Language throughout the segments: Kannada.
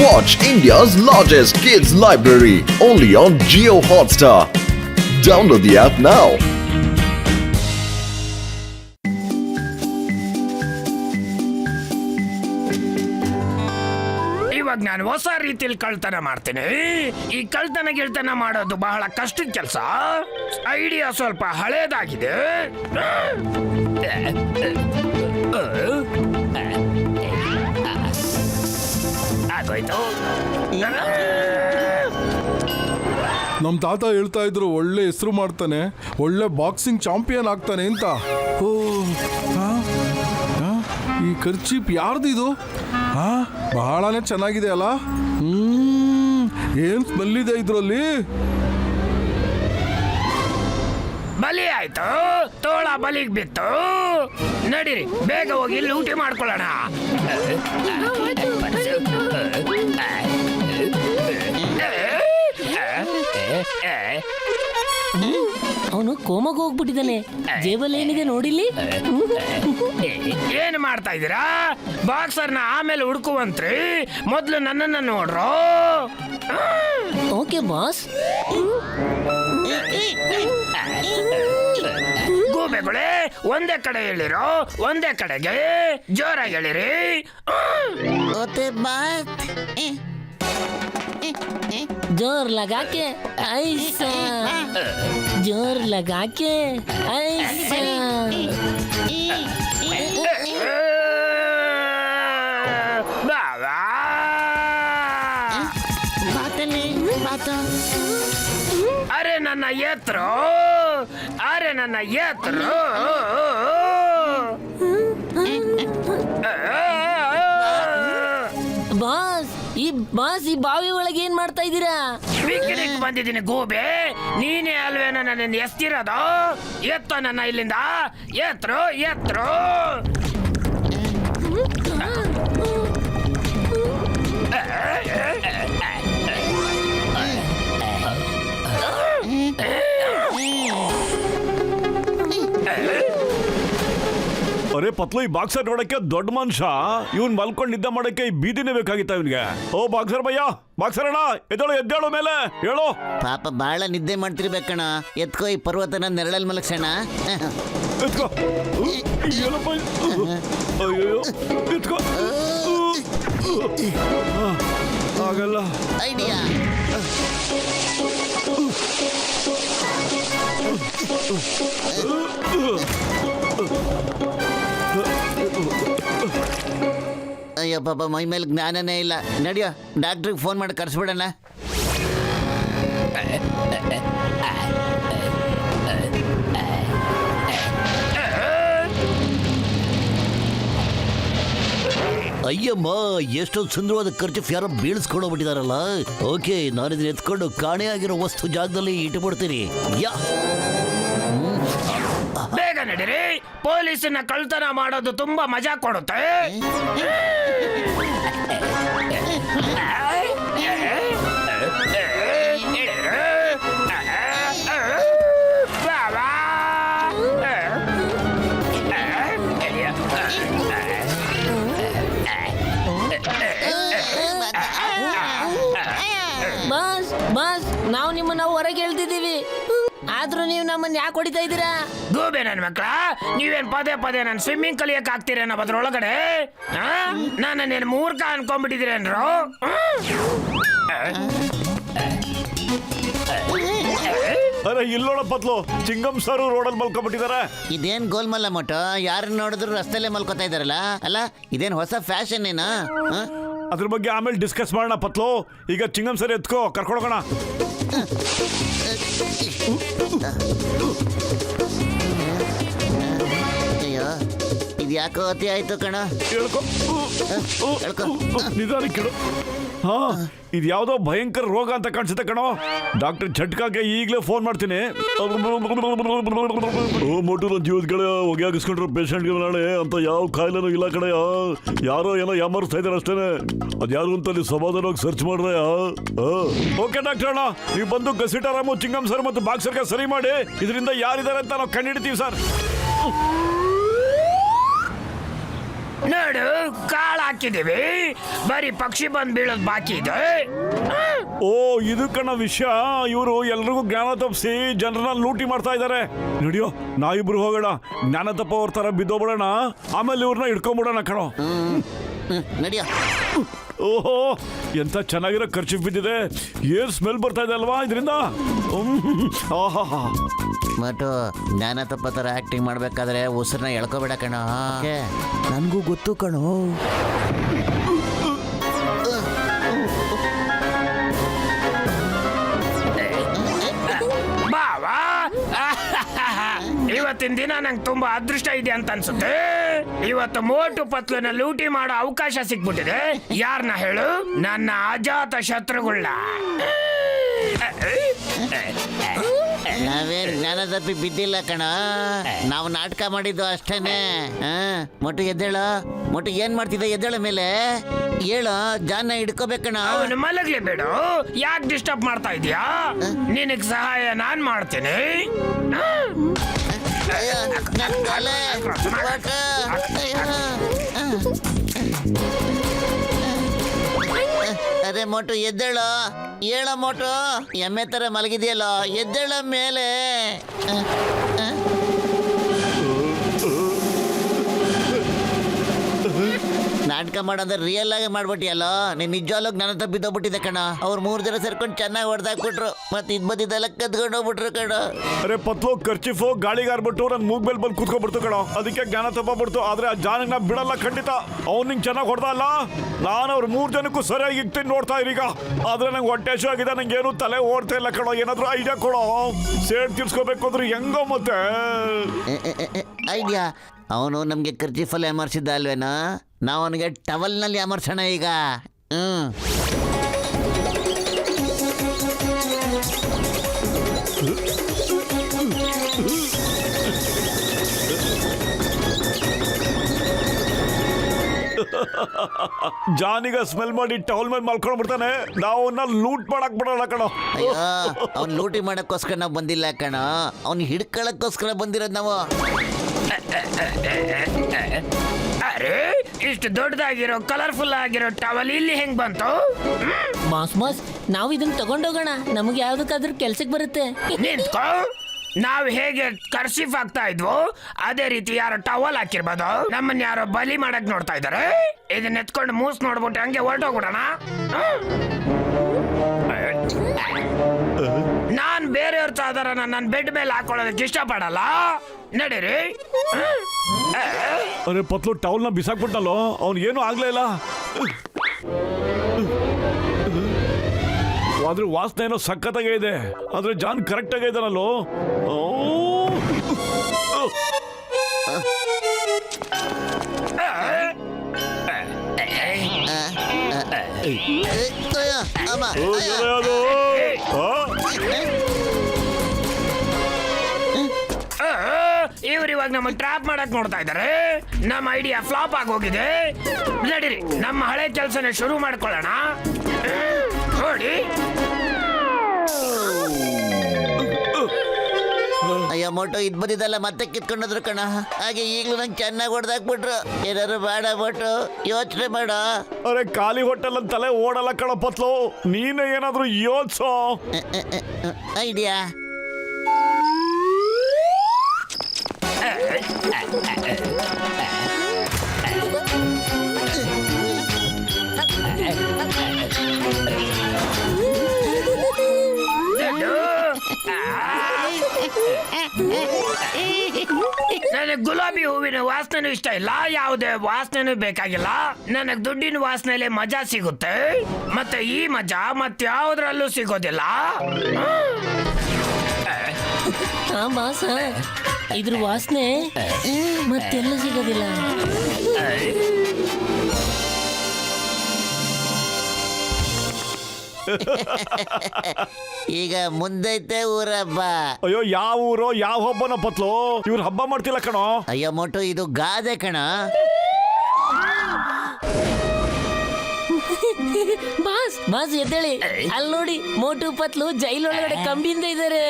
Watch India's largest kids library only on Jio Hotstar. Download the app now. ಇವಾಗ ನಾನು ಹೊಸ ರೀತಿಯಲ್ಲಿ ಕಳ್ತನ ಮಾಡ್ತೀನಿ. ಈ ಕಳ್ತನ ಮಾಡೋದು ಬಹಳ ಕಷ್ಟದ ಕೆಲಸ. ಐಡಿಯಾ ಸ್ವಲ್ಪ ಹಳೇದಾಗಿದೆ. ಆಗೋಯ್ತು. ನಮ್ಮ ತಾತ ಹೇಳ್ತಾ ಇದ್ರು ಒಳ್ಳೆ ಹೆಸರು ಮಾಡ್ತಾನೆ, ಒಳ್ಳೆ ಬಾಕ್ಸಿಂಗ್ ಚಾಂಪಿಯನ್ ಆಗ್ತಾನೆ ಅಂತ. ಓ ಈ ಖರ್ಚೀಪ್ ಯಾರ್ದಿದು? ಬಹಳನೇ ಚೆನ್ನಾಗಿದೆ ಅಲ್ಲ. ಏನ್ ಸ್ಮೆಲ್ ಇದೆ ಇದ್ರಲ್ಲಿ? ಬಲಿ ಆಯ್ತು, ತೋಳ ಬಲಿಗೆ ಬಿತ್ತು. ನಡೀರಿ ಬೇಗ ಹೋಗಿ ಲೂಟಿ ಮಾಡ್ಕೊಳ್ಳೋಣ. ಅವನು ಕೋಮಾಗ ಹೋಗ್ಬಿಟ್ಟಿದ್ದಾನೆ. ಜೇಬಲ್ಲಿ ಏನಿದೆ ನೋಡಿಲ್ಲಿ. ಏನ್ ಮಾಡ್ತಾ ಇದ್ದೀರಾ? ಬಾಕ್ಸರ್ನ ಆಮೇಲೆ ಹುಡುಕುವಂತ್ರಿ, ಮೊದ್ಲು ನನ್ನನ್ನ ನೋಡ್ರು. Okay boss. ಗೂಬೆಗಳೇ ಒಂದೇ ಕಡೆ ಹೇಳಿರೋ, ಒಂದೇ ಕಡೆಗೆ ಜೋರಾಗಿ ಹೇಳಿರಿ. जोर लगा के ऐसा, जोर लगा के ऐसा. ಬಾಬಾ ಅರೆ ನನ್ನ ಎತ್ರೋ, ಅರೆ ನನ್ನ ಎತ್ರೋ. ಬಾಸ್ ಈ ಬಾವಿ ಒಳಗೆ ಏನ್ ಮಾಡ್ತಾ ಇದ್ದೀರಾ? ಪಿಕ್ನಿಕ್ ಬಂದಿದ್ದೀನಿ ಗೂಬೆ. ನೀನೇ ಅಲ್ವೇನ ನನ್ನ ಎಸ್ತಿರೋದು? ಎತ್ತೋ ನನ್ನ ಇಲ್ಲಿಂದ. ಎತ್ರೋ ಎತ್ರೋ. ಅರೆ ಪತ್ಲು, ಈ ಬಾಕ್ಸರ್ ನೋಡಕ್ಕೆ ದೊಡ್ಡ ಮನುಷ್ಯ, ಇವನ್ ಮಲ್ಕೊಂಡು ನಿದ್ದೆ ಮಾಡಕ್ಕೆ ಈ ಬೀದಿನೇ ಬೇಕಾಗಿತ್ತ ಇವನ್ಗೆ. ಓ ಬಾಕ್ಸರ್ ಭಯ್ಯ, ಬಾಕ್ಸರ್ ಅಣ್ಣ, ಎದ್ದೇಳು ಮೇಲೆ ಹೇಳು. ಪಾಪ ಬಾಳ ನಿದ್ದೆ ಮಾಡ್ತಿರ್ಬೇಕಣ್ಣ. ಎತ್ಕೋ ಈ ಪರ್ವತನ ನೆರಳಲ್ಲಿ ಮಲಗ್ಸೋಣ. ಎತ್ಕೋ. ಏನಪ್ಪ ಅಯ್ಯೋ, ಎತ್ಕೋ. ಆಗಲ್ಲ. ಐಡಿಯಾ. ಅಯ್ಯೋ ಪಾಪ, ಮೈ ಮೇಲೆ ಜ್ಞಾನನೇ ಇಲ್ಲ. ನಡಿಯೋ, ಡಾಕ್ಟ್ರಿಗೆ ಫೋನ್ ಮಾಡಿ ಕರ್ಸ್ಬಿಡೋಣ. ಅಯ್ಯಮ್ಮ, ಎಷ್ಟೊಂದು ಸುಂದರವಾದ ಖರ್ಚು ಯಾರೋ ಬೀಳಿಸ್ಕೊಂಡೋಗ್ಬಿಟ್ಟಿದಾರಲ್ಲ. ಓಕೆ, ನಾನಿದ್ರೆ ಎತ್ಕೊಂಡು ಕಾಣೆಯಾಗಿರೋ ವಸ್ತು ಜಾಗದಲ್ಲಿ ಇಟ್ಟುಬಿಡ್ತೀನಿ. ಬೇಗ ನಡೀರಿ, ಪೊಲೀಸನ್ನ ಕಳ್ತನ ಮಾಡೋದು ತುಂಬಾ ಮಜಾ ಕೊಡುತ್ತೆ. ಬಾಸ್ ಬಾಸ್, ನಾವು ನಿಮ್ಮನ್ನ ಹೊರಗೆ ಹೇಳ್ತಿದ್ದೀವಿ, ಆದ್ರೂ ನೀವು ನಮ್ಮನ್ನ ಯಾಕೆ ಹೊಡಿತಾ ಇದ್ದೀರಾ? ಗೂಬೆ ನನ್ ಮಕ್ಳ, ನೀವೇನ್ ಪದೇ ಪದೇ ನಾನು ಸ್ವಿಮ್ಮಿಂಗ್ ಕಲಿಯಕ್ ಆಗ್ತೀರೇನೋ ಅದ್ರೊಳಗಡೆ. ನಾನೇನು ಮೂರ್ಖ ಅನ್ಕೊಂಡ್ಬಿಟ್ಟಿದ್ದೀರೇನ್ರು? ಅರೆ ಇಲ್ಲೋಡ ಪತ್ಲು, ಚಿಂಗಂ ಸರ್ ರೋಡಲ್ಲಿ ಮಲ್ಕೊಂಡ್ಬಿಟ್ಟಿದ್ದಾರೆ. ಇದೇನ್ ಗೋಲ್ಮಲ್ಲ ಮೋಟೋ, ಯಾರನ್ನ ನೋಡಿದ್ರು ರಸ್ತೆಲ್ಲೇ ಮಲ್ಕೋತಾ ಇದಾರಲ್ಲ. ಅಲ್ಲ, ಇದೇನ್ ಹೊಸ ಫ್ಯಾಷನ್ ಏನಾ? ಅದ್ರ ಬಗ್ಗೆ ಆಮೇಲೆ ಡಿಸ್ಕಸ್ ಮಾಡೋಣ ಪತ್ಲು. ಈಗ ಚಿಂಗಂ ಸರ್ ಎತ್ಕೋ, ಕರ್ಕೊಂಡೋಗೋಣ. ಅಯ್ಯೋ, ಇದು ಯಾಕೋ ಅತಿ ಆಯ್ತು ಕಣ. ಹೇಳ್ಕೊ. ನಿಧಾನ ಕೇಳು. ಹಾ, ಇದು ಯಾವ್ದೋ ಭಯಂಕರ ರೋಗ ಅಂತ ಕಾಣಿಸುತ್ತೆ ಕಣೋ. ಡಾಕ್ಟರ್ ಝಟ್ಕಾಗೆ ಈಗಲೇ ಫೋನ್ ಮಾಡ್ತೀನಿ. ಓ ಮೋಟು, ನನ್ನ ಜೀವದ ಹೊಗೆ ಹಾಕಿಸ್ಕೊಂಡ್ರು ಪೇಷಂಟ್ಗೆ ನಾಳೆ ಅಂತ ಯಾವ ಕಾಯಿಲೆನೂ ಇಲ್ಲ ಕಡೆಯ. ಯಾರೋ ಏನೋ ಯಾಮರ್ಸ್ತಾ ಇದಾರೆ ಅಷ್ಟೇನೆ. ಅದ್ಯಾರು ಅಂತ ನೀವು ಸಮಾಧಾನವಾಗಿ ಸರ್ಚ್ ಮಾಡ್ರೆ. ಓಕೆ ಡಾಕ್ಟರ್ ಅಣ್ಣ, ನೀವು ಬಂದು ಗಸಿಟಾರಾಮು, ಚಿಂಗಂ ಸರ್ ಮತ್ತು ಬಾಕ್ಸರ್ಗೆ ಸರಿ ಮಾಡಿ ಇದರಿಂದ ಯಾರಿದ್ದಾರೆ ಅಂತ ನಾವು ಕಂಡುಹಿಡಿತೀವಿ ಸರ್. ನೋಡಿ ನೋಡು ಕಾಳು ಹಾಕಿದೀವಿ, ಬರೀ ಪಕ್ಷಿ ಬಂದ್ ಬೀಳೋದ್ ಬಾಕಿ ಇದೆ. ಓ ಇದು ಕಣ ವಿಷಯ. ಇವರು ಎಲ್ರಿಗೂ ಜ್ಞಾನ ತಪ್ಪಿಸಿ ಜನರನ್ನ ಲೂಟಿ ಮಾಡ್ತಾ ಇದ್ದಾರೆ. ನಡಿಯೋ ನಾವಿಬ್ರು ಹೋಗೋಣ, ಜ್ಞಾನ ತಪ್ಪ ಅವ್ರ ತರ ಬಿದ್ದೋಗ್ಬಿಡೋಣ, ಆಮೇಲೆ ಇವ್ರನ್ನ ಹಿಡ್ಕೊಂಡ್ಬಿಡೋಣ ಕಣೋ. ನಡಿಯ. ಓಹೋ ಎಂತ ಚೆನ್ನಾಗಿರೋ ಖರ್ಚು ಬಿದ್ದಿದೆ. ಏನ್ ಸ್ಮೆಲ್ ಬರ್ತಾ ಇದೆ ಅಲ್ವಾ ಇದರಿಂದ. ಆಹಾ ಮಟು ಜ್ಞಾನ ತಪ್ಪ ಥರ ಆಕ್ಟಿಂಗ್ ಮಾಡ್ಬೇಕಾದ್ರೆ ಉಸಿರನ್ನ ಎಳ್ಕೊಬೇಡ ಕಣೋ. ನನಗೂ ಗೊತ್ತು ಕಣೋ. ಬಾವಾ ಇವತ್ತಿನ ದಿನ ನಂಗೆ ತುಂಬಾ ಅದೃಷ್ಟ ಇದೆ ಅಂತ ಅನ್ಸುತ್ತೆ. ಇವತ್ತು ಮೋಟು ಪತ್ಲುನ ಲೂಟಿ ಮಾಡೋ ಅವಕಾಶ ಸಿಕ್ಬಿಟ್ಟಿದೆ. ಯಾರನ್ನ ಹೇಳು? ನನ್ನ ಅಜಾತ ಶತ್ರುಗಳನ್ನ. ನಾವೇನ್ ಜ್ಞಾನ ತಪ್ಪಿ ಬಿದ್ದಿಲ್ಲ ಕಣ, ನಾವು ನಾಟಕ ಮಾಡಿದ್ದು ಅಷ್ಟೇನೆ. ಮೊಟ್ಟು ಎದ್ದೇಳ. ಮೊಟ್ಟು ಏನ್ ಮಾಡ್ತಿದ್ದೆ? ಎದ್ದೇಳ ಮೇಲೆ ಹೇಳ. ಜಾನ ಹಿಡ್ಕೋಬೇಕಣ. ಅವನು ಮಲಗ್ಲಿ ಬಿಡು, ಯಾಕೆ ಡಿಸ್ಟರ್ಬ್ ಮಾಡ್ತಾ ಇದೀಯಾ? ನಿನಗ್ ಸಹಾಯ ನಾನ್ ಮಾಡ್ತೀನಿ. ಅರೆ ಮೊಟ್ಟು ಎದ್ದೇಳ. ಹೇಳ ಮೊಟ್ಟು, ಎಮ್ಮೆ ತರ ಮಲಗಿದೆಯಲ್ಲ, ಎದ್ದೇಳ ಮೇಲೆ. ನಾಟಕ ಮಾಡೋದ್ರೆ ರಿಯಲ್ ಆಗಿ ಮಾಡ್ಬಿಟ್ಟಿಯಲ್ಲ. ನೀನ್ ನಿಜವಾಗ್ಲೂ ಜ್ಞಾನ ತಪ್ಪಿದ್ದೋಗ್ಬಿಟ್ಟಿದೆ ಕಣ. ಅವ್ರು 3 ಜನ ಸೇರ್ಕೊಂಡು ಚೆನ್ನಾಗಿ ಹೊಡೆದಾಕ್ಬಿಟ್ರು, ಮತ್ತೆ ಇದ್ ಬದಿದ್ದೆಲ್ಲ ಕದ್ಕೊಂಡು ಹೋಗ್ಬಿಟ್ರು ಕಣ. ಅರೆ ಪತ್ಲು ಖರ್ಚಿಫು ಗಾಳಿಗಾರ್ಬಿಟ್ಟು ನನ್ ಮೂಗ್ ಮೇಲೆ ಬಂದು ಕೂತ್ಕೊಂಡ್ಬಿಡ್ತು ಕಣೋ. ಅದಕ್ಕೆ ಜ್ಞಾನ ತಪ್ಪಿಬಿಡ್ತು. ಆದ್ರೆ ಆ ಜಾನನ್ನ ಬಿಡಲ್ಲ ಖಂಡಿತ. ಅವ್ನು ನಿಂಗೆ ಚೆನ್ನಾಗಿ ಹೊಡೆದ ಅಲ್ಲ. ನಾನು ಅವ್ರ 3 ಜನಕ್ಕೂ ಸರಿಯಾಗಿ ಇಕ್ತೀನಿ, ನೋಡ್ತಾ ಇರೀಗ. ಆದ್ರೆ ನಂಗೆ ಹೊಟ್ಟೆ ಹಸು ಆಗಿದೆ, ನಂಗೆ ಏನು ತಲೆ ಓಡ್ತಾ ಇಲ್ಲ ಕಣೋ. ಏನಾದ್ರು ಐಡಿಯಾ ಕೊಡೋ. ಸೇಡ್ ತೀರ್ಸ್ಕೋಬೇಕು ಅಂದ್ರೆ ಹೆಂಗೋ ಮತ್ತೆ ಐಡಿಯಾ. ಅವನು ನಮ್ಗೆ ಖರ್ಚಿಫಲ್ಲಿ ಅಮರ್ಸಿದ್ದ ಅಲ್ವೇನಾ? ನಾವು ಅವನಿಗೆ ಟವಲ್ನಲ್ಲಿ ಅಮರ್ಸೋಣ ಈಗ. ಜಾನಿಗ ಸ್ಮೆಲ್ ಮಾಡಿ ಟವಲ್ ಮೇಲೆ ಮಲ್ಕೊಂಡ್ ಬಿಡ್ತಾನೆ. ನಾವು ಲೂಟ್ ಮಾಡಕ್ ಬಿಡೋಣ ಕಣೋ. ಅಯ್ಯೋ, ಅವ್ನು ಲೂಟಿ ಮಾಡಕ್ಕೋಸ್ಕರ ನಾವು ಬಂದಿಲ್ಲ ಕಣ, ಅವ್ನು ಹಿಡ್ಕೊಳಕ್ಕೋಸ್ಕರ ಬಂದಿರೋದು ನಾವು. ಅರೆ ಇಷ್ಟು ದೊಡ್ಡದಾಗಿರೋ ಕಲರ್ಫುಲ್ ಆಗಿರೋ ಟವಲ್ ಇಲ್ಲಿ ಹೆಂಗ್ ಬಂತು? ಬಾಸ್ ನಾವು ಇದನ್ನ ತಗೊಂಡೋಗೋಣ, ನಮಗೆ ಯಾವ್ದಕ್ಕಾದ್ರೂ ಕೆಲ್ಸಕ್ಕೆ ಬರುತ್ತೆ. ನಿಂತ್ಕೋ. ನಾವ್ ಹೇಗೆ ಕರ್ಸಿಫ್ ಆಗ್ತಾ ಇದ್ವು ಅದೇ ರೀತಿ ಯಾರೋ ಟವಲ್ ಹಾಕಿರ್ಬೋದು. ನಮ್ಮನ್ನ ಯಾರೋ ಬಲಿ ಮಾಡಕ್ ನೋಡ್ತಾ ಇದಾರೆ. ಇದನ್ನ ಎತ್ಕೊಂಡು ಮೂಸ್ ನೋಡ್ಬಿಟ್ಟು ಹಂಗೆ ಹೊರಟೋಗ್ಬಿಡೋಣ. ನಾನ್ ಬೇರೆಯವ್ರ ಚಾದರನ ನನ್ನ ಬೆಡ್ ಮೇಲೆ ಹಾಕೊಳ್ಳೋದಕ್ಕೆ ಇಷ್ಟಪಡಲ್ಲ. ನಡೀರಿ. ಅರೆ ಪತ್ಲು ಟವಲ್ನ ಬಿಸಾಕ್ಬಿಟ್ಟಲ್ಲೋ. ಅವ್ನು ಏನು ಆಗ್ಲೇ ಇಲ್ಲ. ಆದ್ರೆ ವಾಸನೆ ಏನೋ ಸಖತ್ತಾಗೇ ಇದೆ. ಆದ್ರೆ ಜಾನ್ ಕರೆಕ್ಟ್ ಆಗೇ ಇದ್ದಾನಲ್ಲೋ. ಇವ್ರು ಇವಾಗ ನಮ್ಮ ಟ್ರಾಪ್ ಮಾಡಕ್ ನೋಡ್ತಾ ಇದಾರೆ. ನಮ್ಮ ಐಡಿಯಾ ಫ್ಲಾಪ್ ಆಗೋಗಿದೆ. ನಡೀರಿ, ನಮ್ಮ ಹಳೆ ಕೆಲಸನ ಶುರು ಮಾಡ್ಕೊಳ್ಳೋಣ. ನೋಡಿ. ಅಯ್ಯೋ ಮೊಟ್ಟು ಇದ್ ಬಂದಿದ್ದಲ್ಲ ಮತ್ತೆ ಕಿತ್ಕೊಂಡೋದ್ರು ಕಣ. ಹಾಗೆ ಈಗಲೂ ನಂಗೆ ಚೆನ್ನಾಗಿ ಹೊಡೆದಾಕ್ಬಿಟ್ರು. ಏನಾದ್ರು ಬೇಡ ಮೊಟ್ಟು, ಯೋಚನೆ ಮಾಡ. ಅರೆ ಖಾಲಿ ಹೋಟೆಲ್ ಅಂತ ತಲೆ ಓಡಲ್ಲ ಕಣ ಪತ್ಲು. ನೀನೇ ಏನಾದ್ರು ಯೋಚ್ಸೋ. ಐಡಿಯಾ. ನನಗೆ ಗುಲಾಬಿ ಹೂವಿನ ವಾಸನೆ ಇಷ್ಟ ಇಲ್ಲ. ಯಾವುದೇ ವಾಸನೆ ಬೇಕಾಗಿಲ್ಲ. ನನಗೆ ದುಡ್ಡಿನ ವಾಸನೆಯಲ್ಲಿ ಮಜಾ ಸಿಗುತ್ತೆ. ಮತ್ತೆ ಈ ಮಜಾ ಮತ್ಯಾವುದ್ರಲ್ಲೂ ಸಿಗೋದಿಲ್ಲ. ಬಾಸ, ಇದ್ರ ವಾಸನೆ ಮತ್ತೆಲ್ಲ ಸಿಗೋದಿಲ್ಲ. ಈಗ ಮುಂದೈತೆ ಊರಬ್ಬ. ಅಯ್ಯೋ ಯಾವ ಊರೋ ಯಾವ ಹಬ್ಬನ ಪತ್ಲು? ಇವ್ರು ಹಬ್ಬ ಮಾಡ್ತಿಲ್ಲ ಕಣೋ. ಅಯ್ಯೋ ಮೊಟ್ಟು ಇದು ಗಾದೆ ಕಣ. ಬಾಸ್ ಬಾಸ್ ಎದ್ದೇಳಿ, ಅಲ್ಲಿ ನೋಡಿ ಮೋಟು ಪತ್ಲು ಜೈಲೊಳಗಡೆ ಕಂಬಿಯಿಂದ ಇದಾರೆ.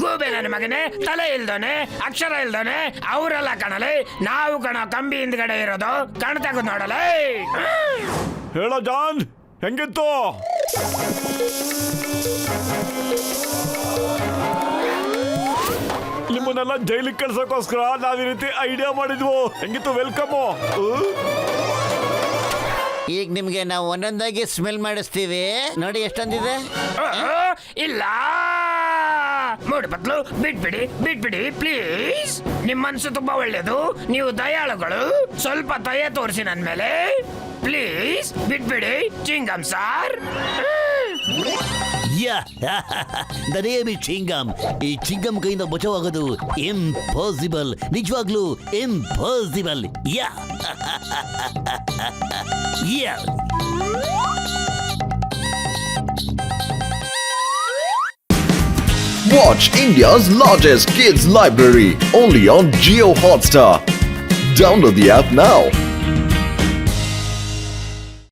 ಗೂಬೆ ನನ್ನ ಮಗನೇ, ತಲೆ ಇಲ್ದೋನೆ, ಅಕ್ಷರ ಇಲ್ದೋನೆ, ಅವರೆಲ್ಲ ಕಣಲೆ, ನಾವು ಕಣ ಕಂಬಿ ಹಿಂದ್ಗಡೆ ಇರೋದು, ಕಣ್ ತೆಗೆದು ನೋಡಲೇ. ಹೇಳ ಜಾನ್, ಹೆಂಗಿತ್ತು? ನಿಮ್ಮನ್ನೆಲ್ಲ ಜೈಲಿಗೆ ಕಳ್ಸೋಕೋಸ್ಕರ ನಾವ್ ಈ ರೀತಿ ಐಡಿಯಾ ಮಾಡಿದ್ವು. ಹೆಂಗಿತ್ತು? ವೆಲ್ಕಮ್ಮು. ಈಗ ನಿಮ್ಗೆ ನಾವು ಒಂದೊಂದಾಗಿ ಸ್ಮೆಲ್ ಮಾಡಿಸ್ತೀವಿ, ನೋಡಿ ಎಷ್ಟೊಂದಿದೆ. ಇಲ್ಲ ಮೂಡು ಪತ್ಲು, ಬಿಟ್ಬಿಡಿ ಬಿಟ್ಬಿಡಿ ಪ್ಲೀಸ್. ನಿಮ್ ಮನ್ಸು ತುಂಬಾ ಒಳ್ಳೇದು, ನೀವು ದಯಾಳುಗಳು. ಸ್ವಲ್ಪ ದಯೆ ತೋರಿಸಿ ನನ್ ಮೇಲೆ ಪ್ಲೀಸ್, ಬಿಟ್ಬಿಡಿ chewing gum sir. Yeah the name is chewing gum. ಈ ಚಿಂಗಮ್ ಕೈಯಿಂದ ಬಚಾವಾಗೋದು ಇಂಪಾಸಿಬಲ್, ನಿಜವಾಗ್ಲೂ impossible. Yeah yeah Watch India's largest kids library only on Geo Hotstar. Download the app now.